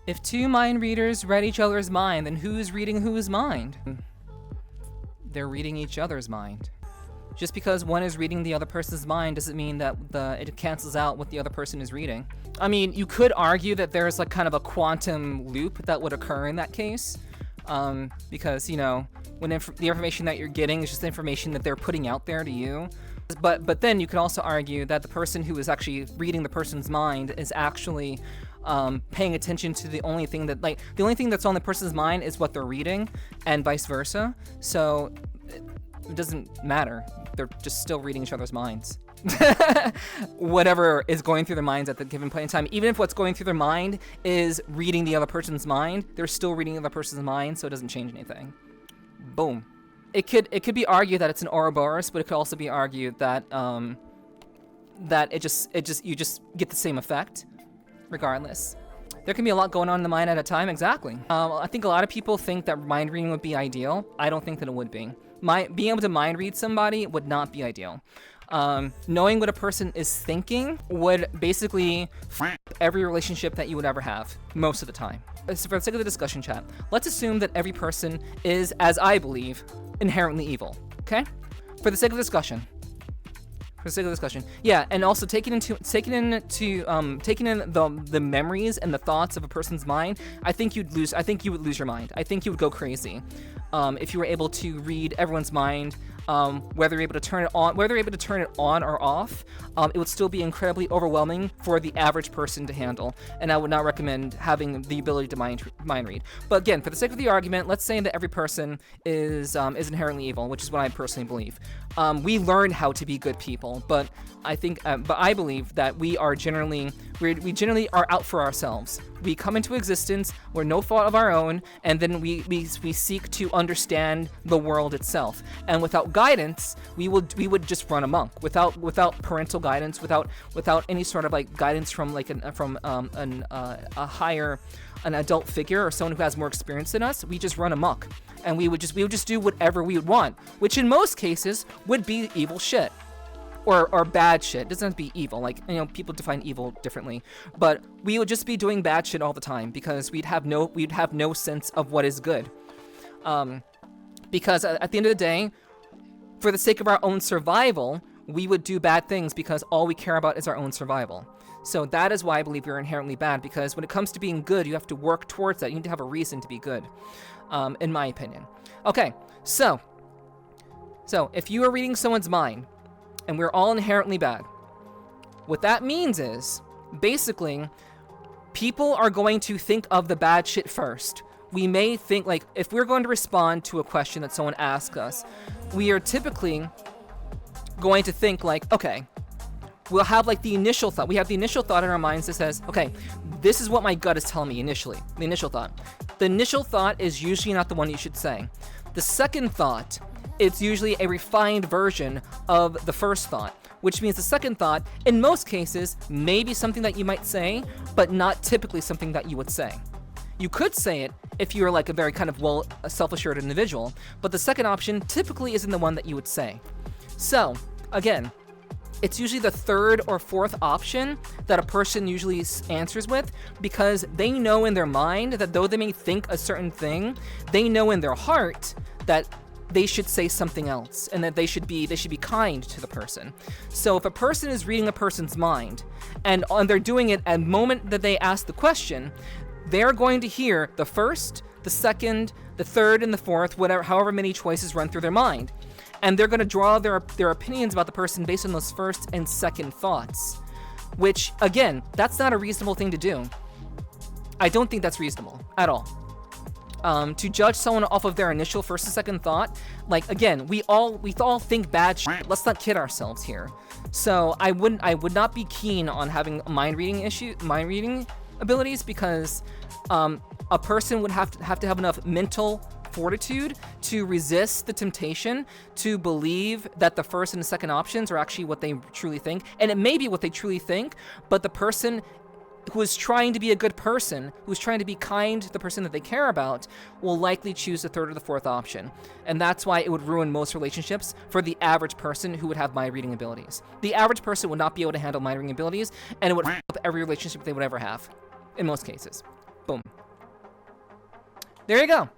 If two mind readers read each other's mind, then who's reading whose mind? They're reading each other's mind. Just because one is reading the other person's mind doesn't mean that it cancels out what the other person is reading. I mean, you could argue that there's like kind of a quantum loop that would occur in that case, because, you know, when the information that you're getting is just the information that they're putting out there to you. But then you could also argue that the person who is actually reading the person's mind is actually paying attention to the only thing that's on the person's mind is what they're reading, and vice versa. So it doesn't matter. They're just still reading each other's minds. Whatever is going through their minds at the given point in time, even if what's going through their mind is reading the other person's mind, they're still reading the other person's mind, so it doesn't change anything. Boom. It could be argued that it's an Ouroboros, but it could also be argued that that you just get the same effect regardless. There can be a lot going on in the mind at a time. Exactly. I think a lot of people think that mind reading would be ideal. I don't think that it would be. Being able to mind read somebody would not be ideal. Knowing what a person is thinking would basically every relationship that you would ever have, most of the time. So for the sake of the discussion chat, let's assume that every person is, as I believe, inherently evil, okay? For the sake of discussion. Yeah, and also taking in the memories and the thoughts of a person's mind, I think you would lose your mind. I think you would go crazy if you were able to read everyone's mind. Whether you're able to turn it on or off, it would still be incredibly overwhelming for the average person to handle, and I would not recommend having the ability to mind read. But again, for the sake of the argument, let's say that every person is inherently evil, which is what I personally believe. We learn how to be good people, but I believe that we generally are out for ourselves. We come into existence, we're no fault of our own, and then we seek to understand the world itself. And without guidance, we would just run amok. Without parental guidance, without any sort of like guidance from an adult figure or someone who has more experience than us, we just run amok, and we would just do whatever we would want, which in most cases would be evil shit. Or bad shit. It doesn't have to be evil. Like, you know, people define evil differently. But we would just be doing bad shit all the time because we'd have no sense of what is good. Because at the end of the day, for the sake of our own survival, we would do bad things because all we care about is our own survival. So that is why I believe we're inherently bad, because when it comes to being good, you have to work towards that. You need to have a reason to be good, in my opinion. Okay, so if you are reading someone's mind, and we're all inherently bad, what that means is, basically, people are going to think of the bad shit first. We may think, like, if we're going to respond to a question that someone asks us, we are typically going to think, like, okay, we'll have, like, the initial thought. We have the initial thought in our minds that says, okay, this is what my gut is telling me initially, the initial thought. The initial thought is usually not the one you should say. The second thought, it's usually a refined version of the first thought, which means the second thought, in most cases, may be something that you might say, but not typically something that you would say. You could say it if you're like a very kind of self-assured individual, but the second option typically isn't the one that you would say. So, again, it's usually the third or fourth option that a person usually answers with, because they know in their mind that though they may think a certain thing, they know in their heart that they should say something else, and that they should be kind to the person. So if a person is reading a person's mind, and they're doing it at the moment that they ask the question, they're going to hear the first, the second, the third, and the fourth, however many choices run through their mind. And they're going to draw their opinions about the person based on those first and second thoughts. Which, again, that's not a reasonable thing to do. I don't think that's reasonable at all. To judge someone off of their initial first and second thought, like, again, we all think bad shit. Let's not kid ourselves here. So I would not be keen on having mind reading abilities, because a person would have to have enough mental fortitude to resist the temptation to believe that the first and the second options are actually what they truly think. And it may be what they truly think, but the person who is trying to be a good person, who's trying to be kind to the person that they care about, will likely choose the third or the fourth option. And that's why it would ruin most relationships for the average person who would have mind reading abilities. The average person would not be able to handle mind reading abilities, and it would f up every relationship they would ever have, in most cases. Boom. There you go.